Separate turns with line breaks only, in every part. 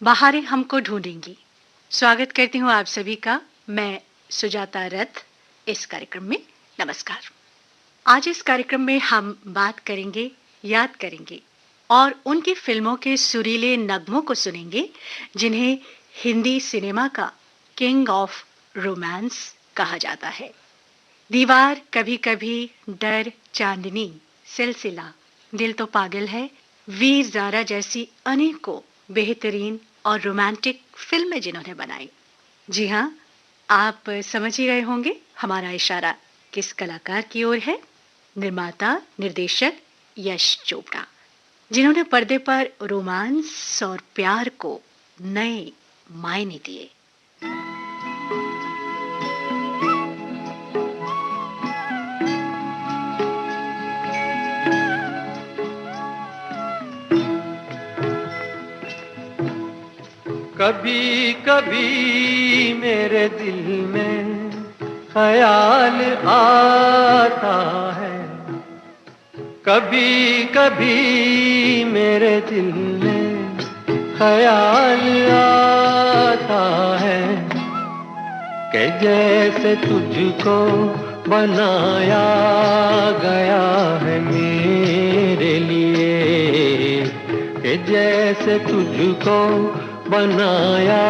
बहारें हमको ढूंढेंगी। स्वागत करती हूँ आप सभी का मैं सुजाता रथ इस कार्यक्रम में। नमस्कार। आज इस कार्यक्रम में हम बात करेंगे, याद करेंगे और उनकी फिल्मों के सुरीले नगमों को सुनेंगे जिन्हें हिंदी सिनेमा का किंग ऑफ रोमांस कहा जाता है। दीवार, कभी कभी, डर, चांदनी, सिलसिला, दिल तो पागल है, वीर ज़ारा जैसी अनेकों बेहतरीन और रोमांटिक फिल्में जिन्होंने बनाई। जी हाँ, आप समझ ही गए होंगे हमारा इशारा किस कलाकार की ओर है। निर्माता निर्देशक यश चोपड़ा, जिन्होंने पर्दे पर रोमांस और प्यार को नए मायने दिए।
कभी कभी मेरे दिल में ख्याल आता है, कभी कभी मेरे दिल में ख्याल आता है कि जैसे तुझको बनाया गया है मेरे लिए, कि जैसे तुझको बनाया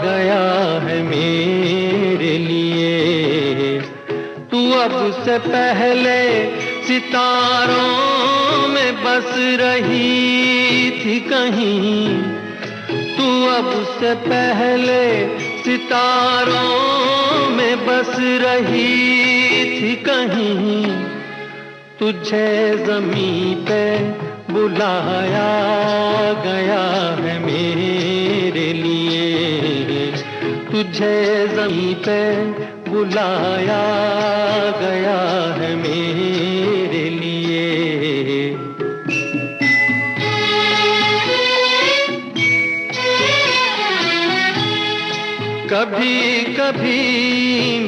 गया है मेरे लिए। तू अब से पहले सितारों में बस रही थी कहीं, तू अब से पहले सितारों में बस रही थी कहीं। तुझे ज़मीं पे बुलाया गया है मेरे लिए, तुझे ज़मीं पे बुलाया गया है मेरे लिए। कभी कभी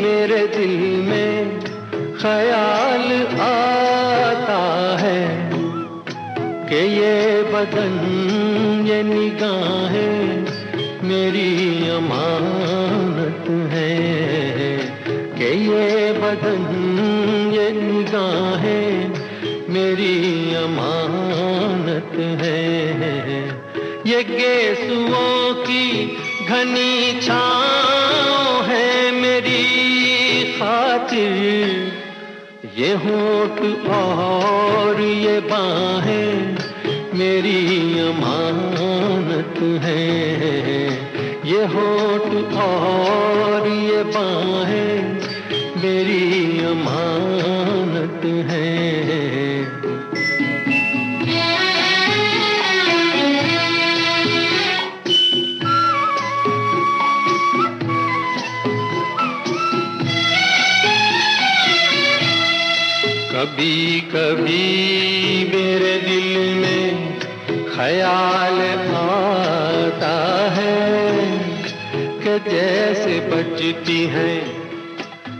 मेरे दिल में ख्याल आता है कि ये बदन, ये निगाहें मेरी अमानत है, कि ये बदन, ये निगाहें मेरी अमानत है। ये गेसुओं की घनी छाँव है मेरी खातिर, ये होठ और ये बाहें मेरी अमानत है, ये होठ और ये बाहें मेरी अमानत है। कभी कभी मेरे दिल में ख्याल आता है कि जैसे बजती हैं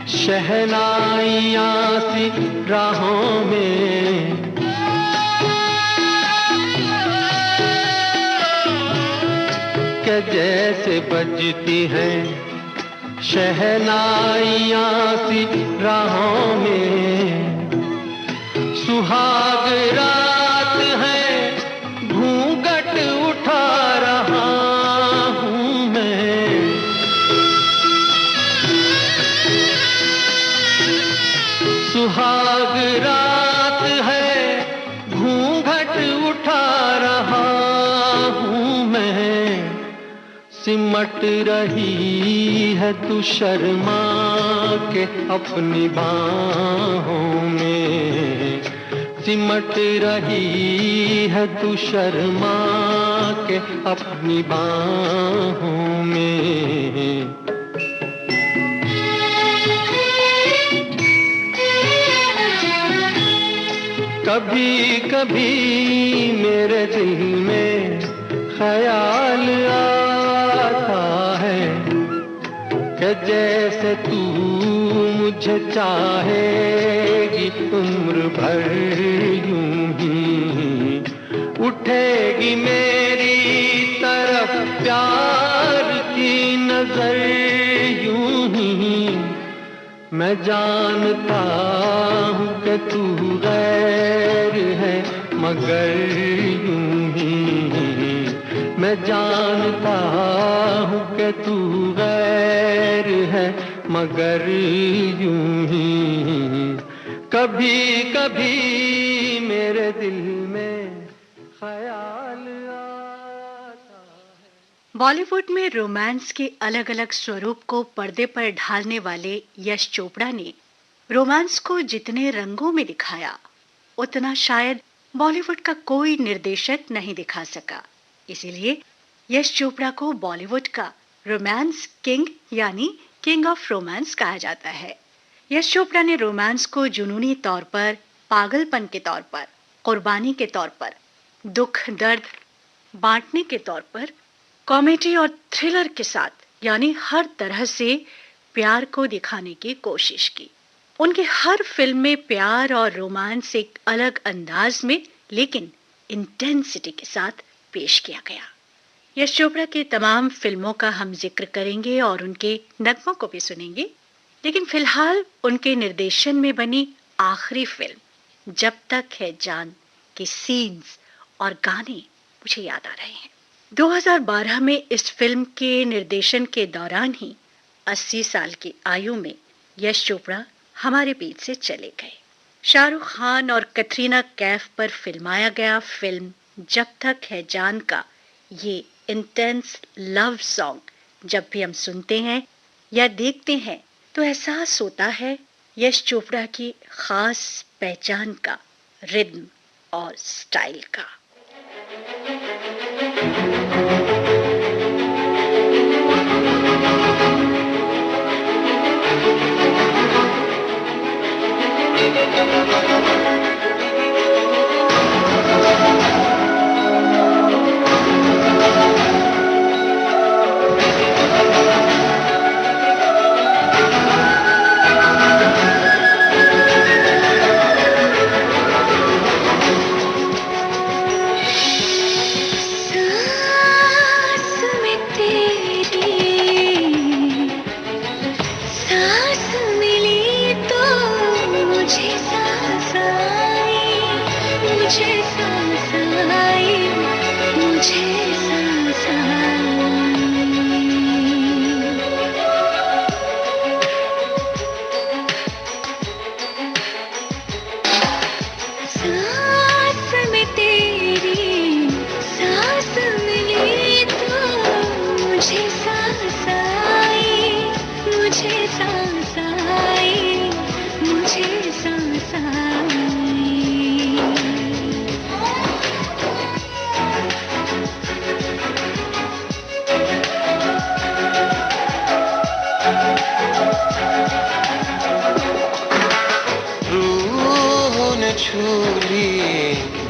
शहनाइयाँ सी राहों में, कि जैसे बजती हैं शहनाइयाँ सी राहों में। सुहाग रात है, घूंघट उठा रहा हूँ मैं, सुहाग रात है, घूंघट उठा रहा हूँ मैं। सिमट रही है तू शर्मा के अपनी बाहों में, सिमट रही है तू शर्मा के अपनी बाहों में। कभी कभी मेरे दिल में ख्याल आता है कि जैसे तू मुझे चाहेगी उम्र भर यूं ही, उठेगी मेरी तरफ मैं जानता हूँ कि तू गैर है मगर यूं ही, मैं जानता हूँ कि तू गैर है मगर यूं ही, कभी कभी मेरे दिल में ख्याल आता है।
बॉलीवुड में रोमांस के अलग अलग स्वरूप को पर्दे पर ढालने वाले यश चोपड़ा ने रोमांस को जितने रंगों में दिखाया उतना शायद बॉलीवुड का कोई निर्देशक नहीं दिखा सका। इसीलिए यश चोपड़ा को बॉलीवुड का रोमांस किंग यानी किंग ऑफ रोमांस कहा जाता है। यश चोपड़ा ने रोमांस को जुनूनी तौर पर, पागलपन के तौर पर, कुर्बानी के तौर पर, दुख दर्द बांटने के तौर पर, कॉमेडी और थ्रिलर के साथ यानी हर तरह से प्यार को दिखाने की कोशिश की। उनकी हर फिल्म में प्यार और रोमांस एक अलग अंदाज में लेकिन इंटेंसिटी के साथ पेश किया गया। यश चोपड़ा के तमाम फिल्मों का हम जिक्र करेंगे और उनके नगमों को भी सुनेंगे, लेकिन फिलहाल उनके निर्देशन में बनी आखिरी फिल्म जब तक है जान के सीन्स और गाने मुझे याद आ रहे हैं। 2012 में इस फिल्म के निर्देशन के दौरान ही 80 साल की आयु में यश चोपड़ा हमारे बीच से चले गए। शाहरुख खान और कटरीना कैफ पर फिल्माया गया फिल्म जब तक है जान का ये इंटेंस लव सॉन्ग जब भी हम सुनते हैं या देखते हैं तो एहसास होता है यश चोपड़ा की खास पहचान का, रिदम और स्टाइल का।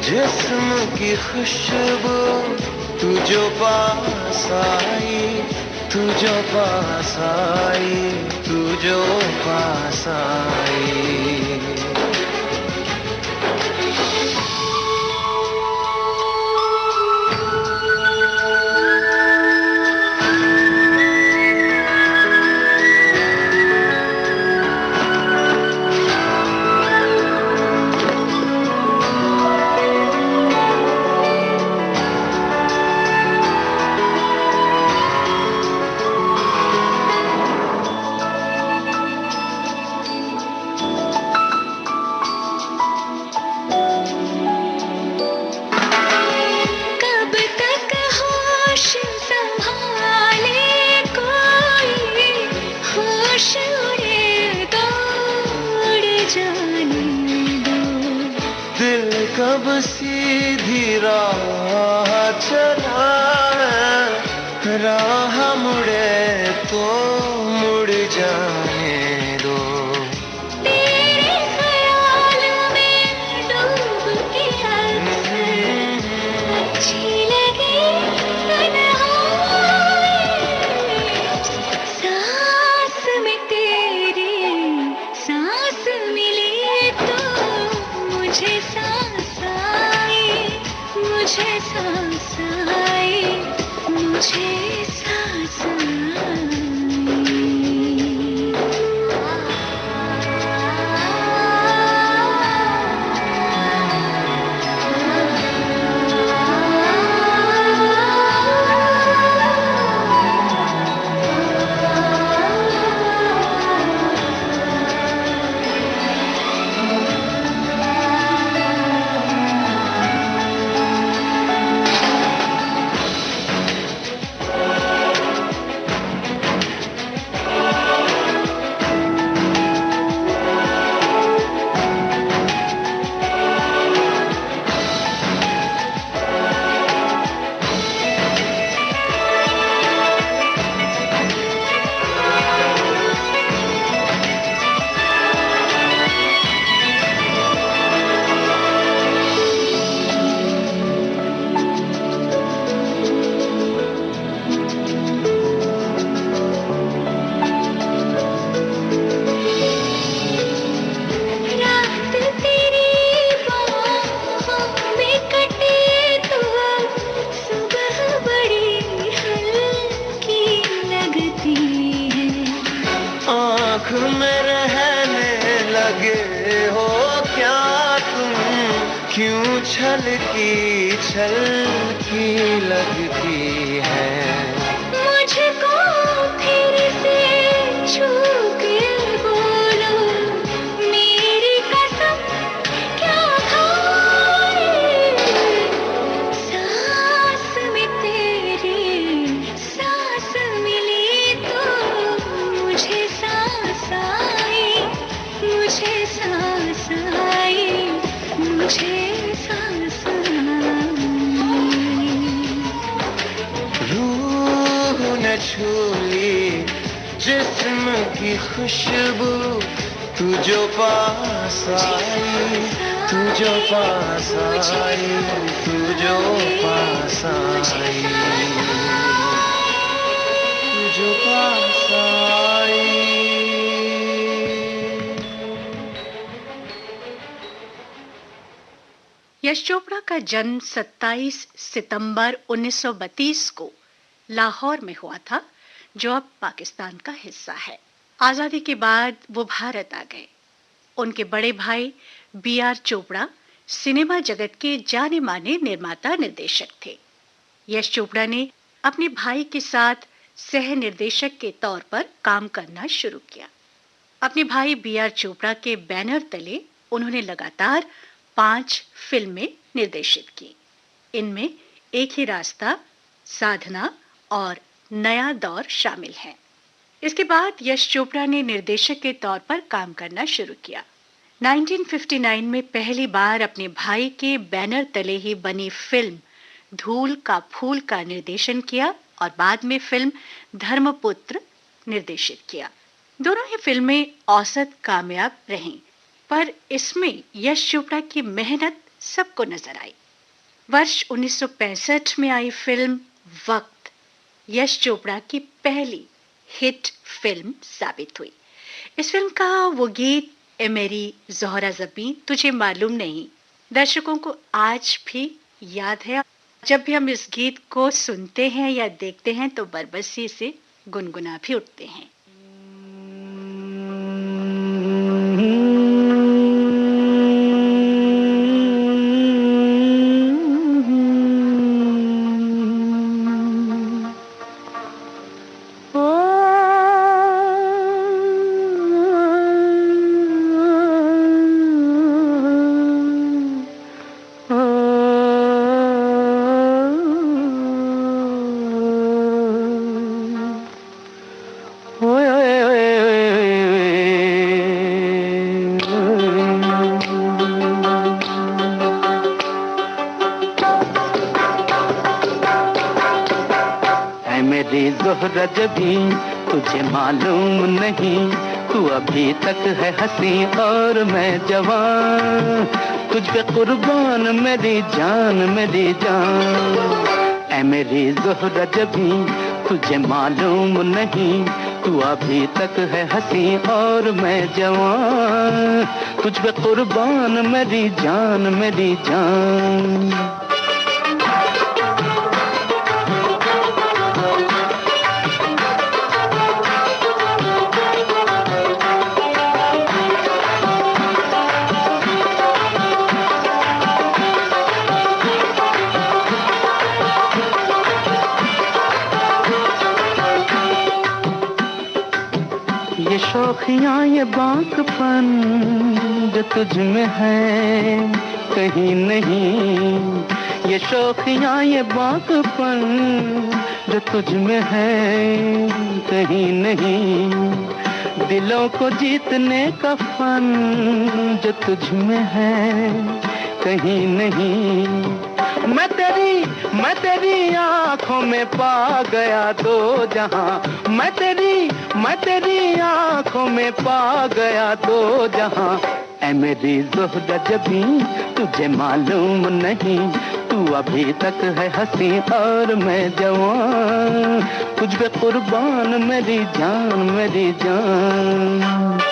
जिस्म की खुशबू तू जो पास आई, तू जो पास आई, तू जो पास आई। कब सीधी राह चला, राह मुड़े तो मुड़ जाने दो।
तेरे ख्याल में डूब के अच्छी लगी तन्हाई, सांस में तेरी सांस मिली तो मुझे सांस आई, मुझे सांस आई, मुझे सांस आई।
हल्की छलकी लगती है।
मुझको फिर से छू के बोलो, मेरी कसम क्या खाए। सांस में तेरी सांस मिली तो मुझे सांस आई, मुझे सांस आई, मुझे सांस आई।
रूह न छूली जिस्म की खुशबू, तू जो पास आई, तू जो पास आई, तू जो पास आई, तू जो पास आई।
यश चोपड़ा का जन्म 27 सितंबर 1932 को लाहौर में हुआ था, जो अब पाकिस्तान का हिस्सा है। आजादी के बाद वो भारत आ गए। उनके बड़े भाई B.R. चोपड़ा सिनेमा जगत के जाने माने निर्माता निर्देशक थे। यश चोपड़ा ने अपने भाई के साथ सह निर्देशक के तौर पर काम करना शुरू किया। अपने भाई B.R. चोपड़ा के बैनर तले उन्होंने लगातार 5 फिल्में निर्देशित की। इनमें एक ही रास्ता, साधना और नया दौर शामिल हैं। इसके बाद यश चोपड़ा ने निर्देशक के तौर पर काम करना शुरू किया। 1959 में पहली बार अपने भाई के बैनर तले ही बनी फिल्म धूल का फूल का निर्देशन किया और बाद में फिल्म धर्मपुत्र निर्देशित किया। दोनों ही फिल्में औसत कामयाब रहीं, पर इसमें यश चोपड़ा की मेहनत सबको नजर आई। वर्ष 1965 में आई फिल्म वक्त यश चोपड़ा की पहली हिट फिल्म साबित हुई। इस फिल्म का वो गीत ए मेरी ज़ोहरा ज़बीं तुझे मालूम नहीं, दर्शकों को आज भी याद है। जब भी हम इस गीत को सुनते हैं या देखते हैं तो बरबसी से गुनगुना भी उठते हैं।
ज़ोहरा ज़बीं तुझे मालूम नहीं, तू अभी तक है हंसी और मैं जवान, तुझ पे कुर्बान मेरी जान मेरी जान। ऐ मेरी ज़ोहरा ज़बीं तुझे मालूम नहीं, तू अभी तक है हंसी और मैं जवान, तुझ पे कुर्बान मेरी जान मेरी जान। ये शौखियाँ ये बांकपन जो तुझ में है कहीं नहीं, ये शौखियाँ ये बांकपन जो तुझ में है कहीं नहीं, दिलों को जीतने का फन जो तुझ में है कहीं नहीं। मैं तेरी आँखों में पा गया दो जहां, मैं तेरी आँखों में पा गया दो जहां। ऐ मेरी ज़ोहरा ज़बीं तुझे मालूम नहीं, तू अभी तक है हंसी और मैं जवान, तुझ पे कुर्बान मेरी जान मेरी जान।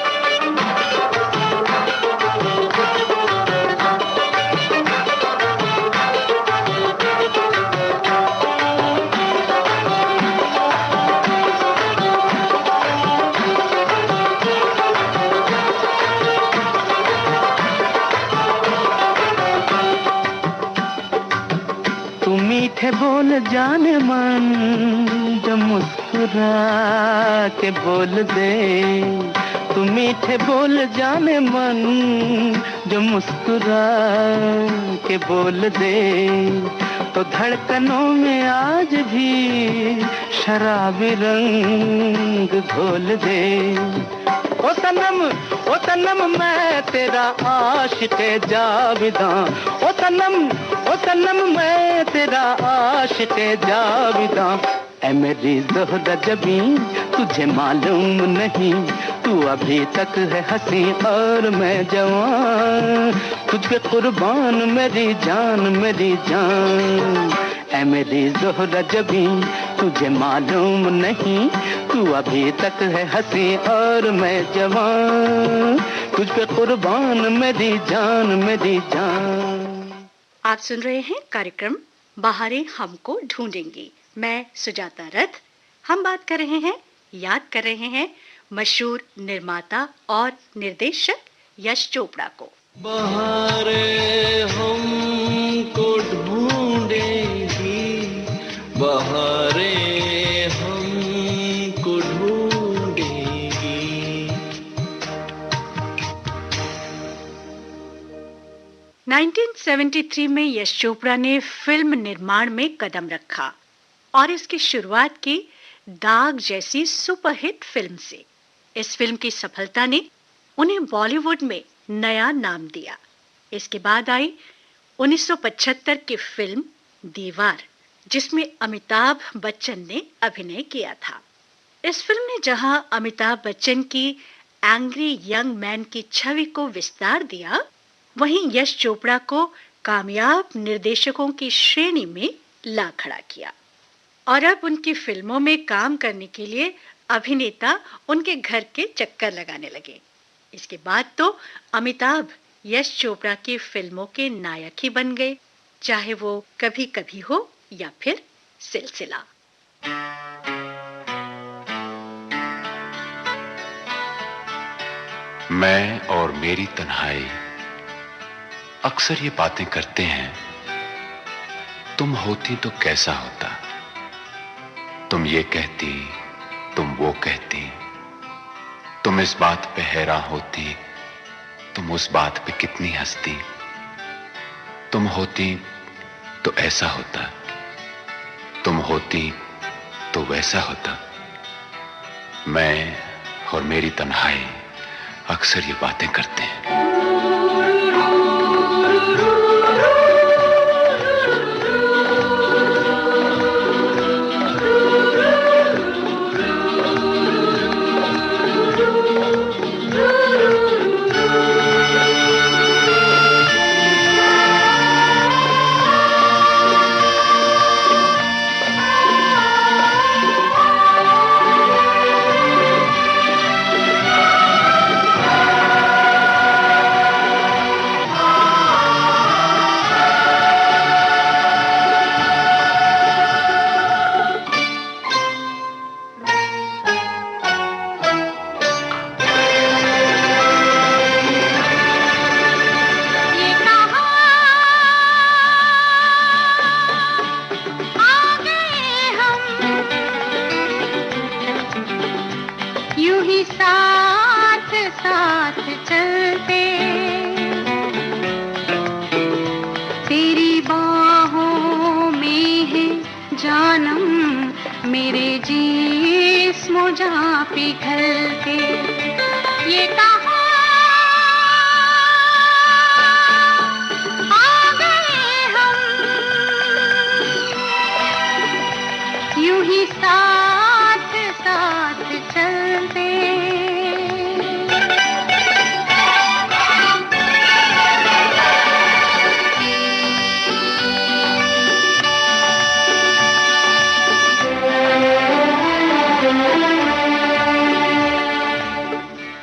जाने मन जो मुस्कुरा के बोल दे, तू मीठे बोल जाने मन जो मुस्कुरा के बोल दे, तो धड़कनों में आज भी शराबी रंग घोल दे। ओ सनम मैं तेरा आशिक़े जाविदा, ओ सनम मैं तेरा आशिक़े जाविदा। ऐ मेरी ज़ोहरा जबीं तुझे मालूम नहीं, तू अभी तक है हंसी और मैं जवान, तुझ पे कुर्बान मेरी जान। ऐ मेरी ज़ोहरा जबीं तुझे मालूम नहीं, तू अभी तक है हंसी और मैं जवान, तुझ पे कुर्बान मेरी जान।
आप सुन रहे हैं कार्यक्रम बहारें हमको ढूंढेंगी। मैं सुजाता रथ। हम बात कर रहे हैं, याद कर रहे हैं मशहूर निर्माता और निर्देशक यश चोपड़ा को।
बहारें हमको ढूंढेंगी, बहारें हमको ढूंढेंगी।
1973 में यश चोपड़ा ने फिल्म निर्माण में कदम रखा और इसकी शुरुआत की दाग जैसी सुपरहिट फिल्म से। इस फिल्म की सफलता ने उन्हें बॉलीवुड में नया नाम दिया। इसके बाद आई 1975 की फिल्म दीवार, जिसमें अमिताभ बच्चन ने अभिनय किया था। इस फिल्म ने जहां अमिताभ बच्चन की एंग्री यंग मैन की छवि को विस्तार दिया, वहीं यश चोपड़ा को कामयाब निर्देशकों की श्रेणी में ला खड़ा किया। और अब उनकी फिल्मों में काम करने के लिए अभिनेता उनके घर के चक्कर लगाने लगे। इसके बाद तो अमिताभ यश चोपड़ा की फिल्मों के नायक ही बन गए, चाहे वो कभी कभी हो या फिर सिलसिला।
मैं और मेरी तन्हाई अक्सर ये बातें करते हैं, तुम होती तो कैसा होता, तुम ये कहती, तुम वो कहती, तुम इस बात पे हैरान होती, तुम उस बात पे कितनी हंसती, तुम होती तो ऐसा होता, तुम होती तो वैसा होता। मैं और मेरी तन्हाई अक्सर ये बातें करते हैं।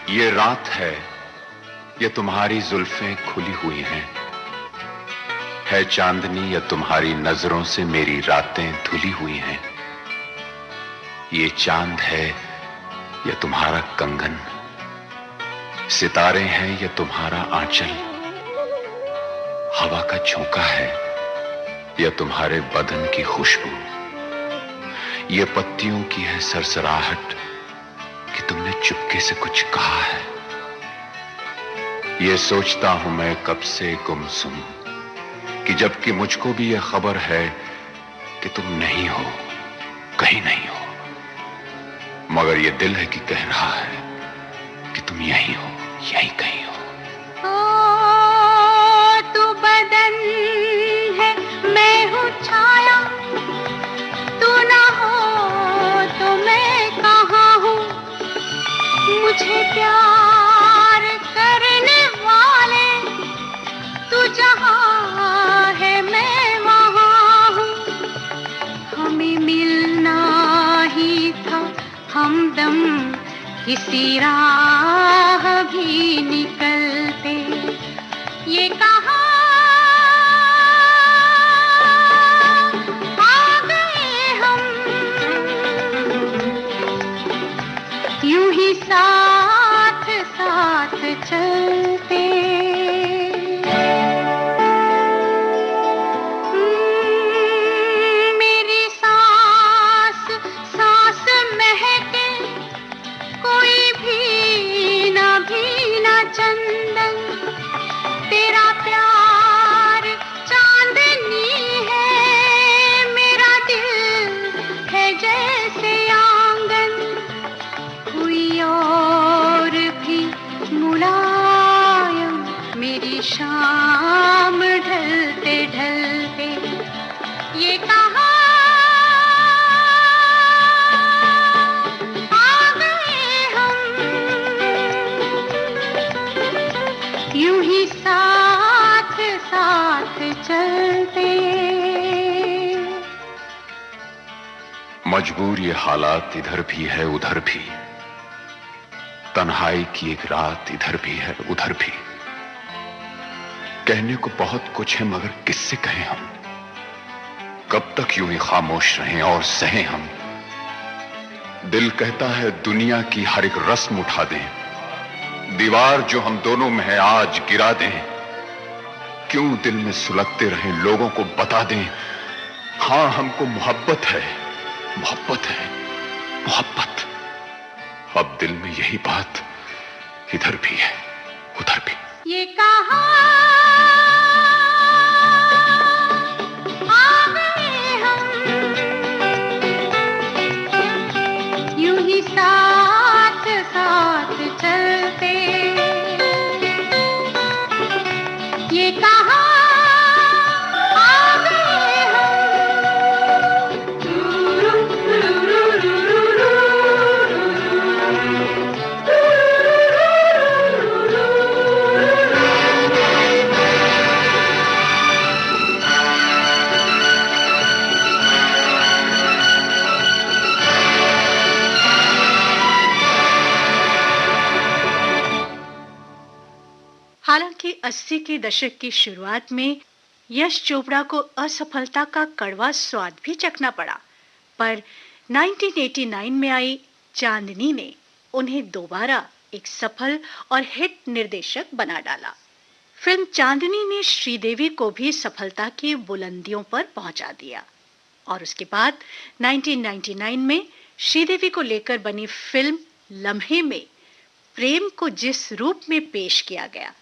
ये रात है, ये तुम्हारी जुल्फें खुली हुई हैं, है चांदनी या तुम्हारी नजरों से मेरी रातें धुली हुई हैं। ये चांद है या तुम्हारा कंगन, सितारे हैं या तुम्हारा आंचल, हवा का झोंका है या तुम्हारे बदन की खुशबू। ये पत्तियों की है सरसराहट कि तुमने चुपके से कुछ कहा है। ये सोचता हूं मैं कब से गुमसुम कि जबकि मुझको भी ये खबर है कि तुम नहीं हो, कहीं नहीं हो, मगर ये दिल है कि कह रहा है कि तुम यहीं हो, यहीं कहीं हो।
तू बदन है, मैं हूँ छाया, तू ना हो तो मैं कहाँ हूँ। मुझे प्यार करने वाले तू जहाँ है मैं वहाँ हूँ। हमें मिलना ही था हमदम, किसी राह भी निकलते ये कहा आ गए हम, यूं ही साथ साथ चलते। मेरी सांस सांस महके, कोई भी ना चंदन, तेरा प्यार चांदनी है, मेरा दिल है जैसे आंगन। कोई और भी मुलायम, मेरी शाम ढलते ढलते ये कहा आ गए हम, यूं ही साथ साथ चलते।
मजबूर ये हालात इधर भी है उधर भी, तन्हाई की एक रात इधर भी है उधर भी। कहने को बहुत कुछ है मगर किससे कहें हम, कब तक यूं ही खामोश रहें और सहें हम। दिल कहता है दुनिया की हर एक रस्म उठा दें, दीवार जो हम दोनों में है आज गिरा दें। क्यों दिल में सुलगते रहें, लोगों को बता दें हां हमको मोहब्बत है, मोहब्बत है, मोहब्बत। अब दिल में यही बात इधर भी है उधर भी।
ये कहा आ गए हम, यूं ही साथ साथ चलते। ये कहा आ गए
हालांकि 80 के दशक की शुरुआत में यश चोपड़ा को असफलता का कड़वा स्वाद भी चखना पड़ा, पर 1989 में आई चांदनी ने उन्हें दोबारा एक सफल और हिट निर्देशक बना डाला। फिल्म चांदनी ने श्रीदेवी को भी सफलता की बुलंदियों पर पहुंचा दिया और उसके बाद 1999 में श्रीदेवी को लेकर बनी फिल्म लम्हे में प्रेम को जिस रूप में पेश किया गया,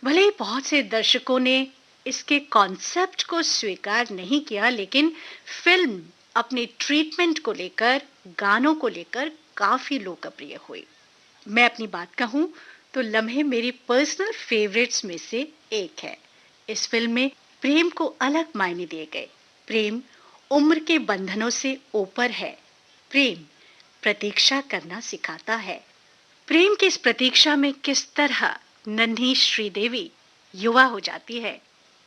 भले ही बहुत से दर्शकों ने इसके कॉन्सेप्ट को स्वीकार नहीं किया, लेकिन फिल्म अपने ट्रीटमेंट को लेकर, गानों को लेकर काफी लोकप्रिय हुई। मैं अपनी बात कहूं तो लम्हे मेरी पर्सनल फेवरेट्स में से एक है। इस फिल्म में प्रेम को अलग मायने दिए गए। प्रेम उम्र के बंधनों से ऊपर है। प्रेम प्रतीक्षा करना सिखाता है। प्रेम की इस प्रतीक्षा में किस तरह नन्ही श्रीदेवी युवा हो जाती है,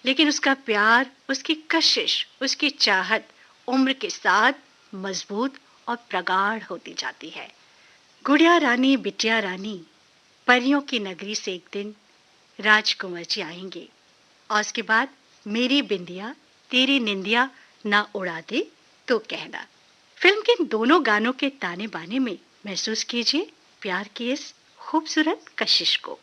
लेकिन उसका प्यार, उसकी कशिश, उसकी चाहत उम्र के साथ मजबूत और प्रगाढ़ होती जाती है। गुड़िया रानी बिटिया रानी, परियों की नगरी से एक दिन राजकुंवर जी आएंगे और उसके बाद मेरी बिंदिया तेरी निंदिया ना उड़ा दे तो कहना। फिल्म के इन दोनों गानों के ताने बाने में महसूस कीजिए प्यार की इस खूबसूरत कशिश को।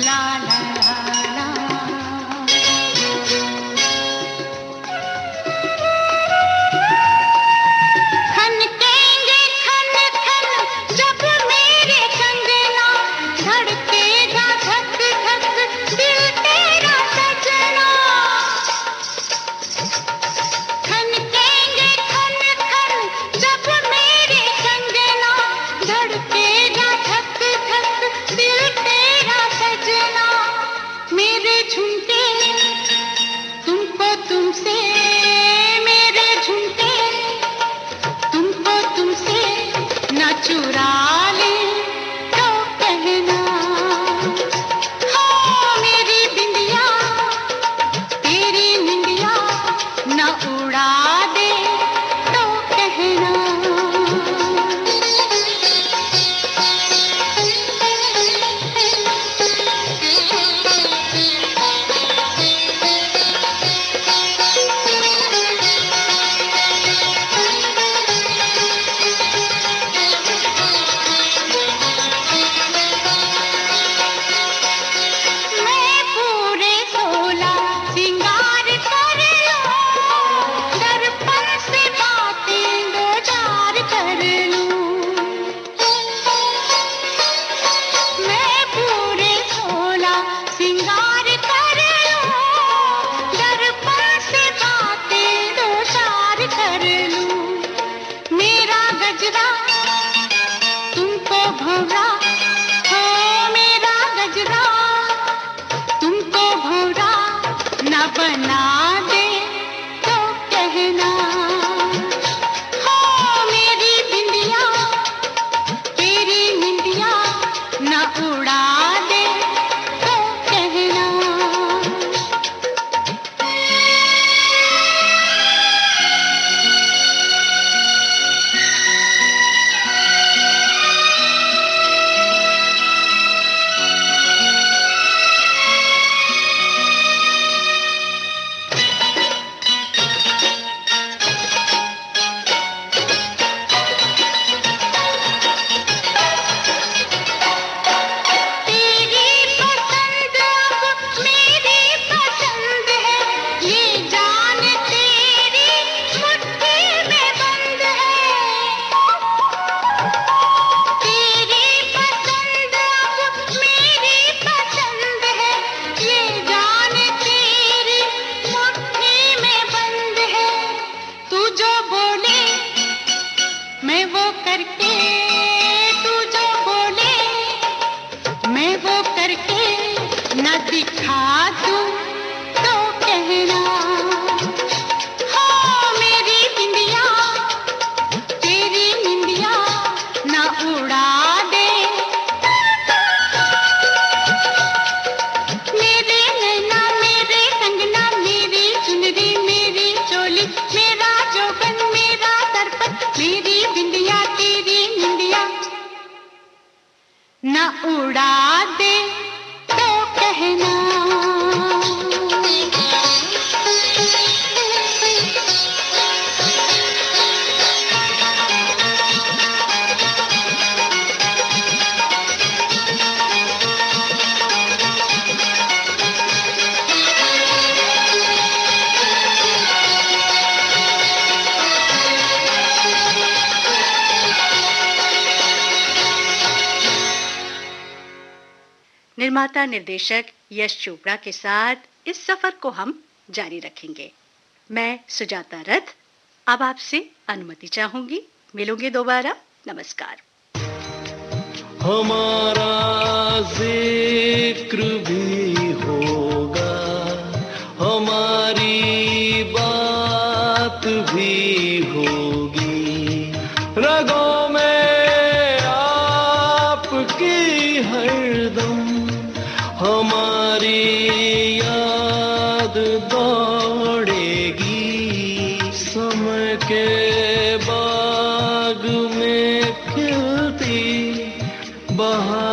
la la गजरा तुमको भौरा हो मेरा गजरा तुमको भौरा न बना दे तो कहना हो मेरी बिंदिया तेरी निंदिया न उड़ा दे तो कहना तेरी पसंद अब मेरी पसंद है ये जान तेरी मुट्ठी में बंद है तेरी पसंद अब मेरी पसंद है ये जान तेरी मुट्ठी में बंद है तू जो बोले मैं वो करके तू जो बोले मैं वो करके न दिखा दूं तो कहना हो मेरी बिंदिया तेरी निंदिया न उड़ा दे मेरे नैना मेरे कंगना मेरी चुनरी मेरी चोली मेरा जोबन मेरा दर्पण मेरी बिंदिया तेरी निंदिया न उड़ा दे तो कहना
निर्माता निर्देशक यश चोपड़ा के साथ इस सफर को हम जारी रखेंगे। मैं सुजाता रथ अब आपसे अनुमति चाहूंगी। मिलूंगे दोबारा। नमस्कार।
हमारा जिक्र भी होगा हमारी बात भी होगी रगों में आपकी हरदम हमारी याद दौड़ेगी समय के बाग में खिलती बहार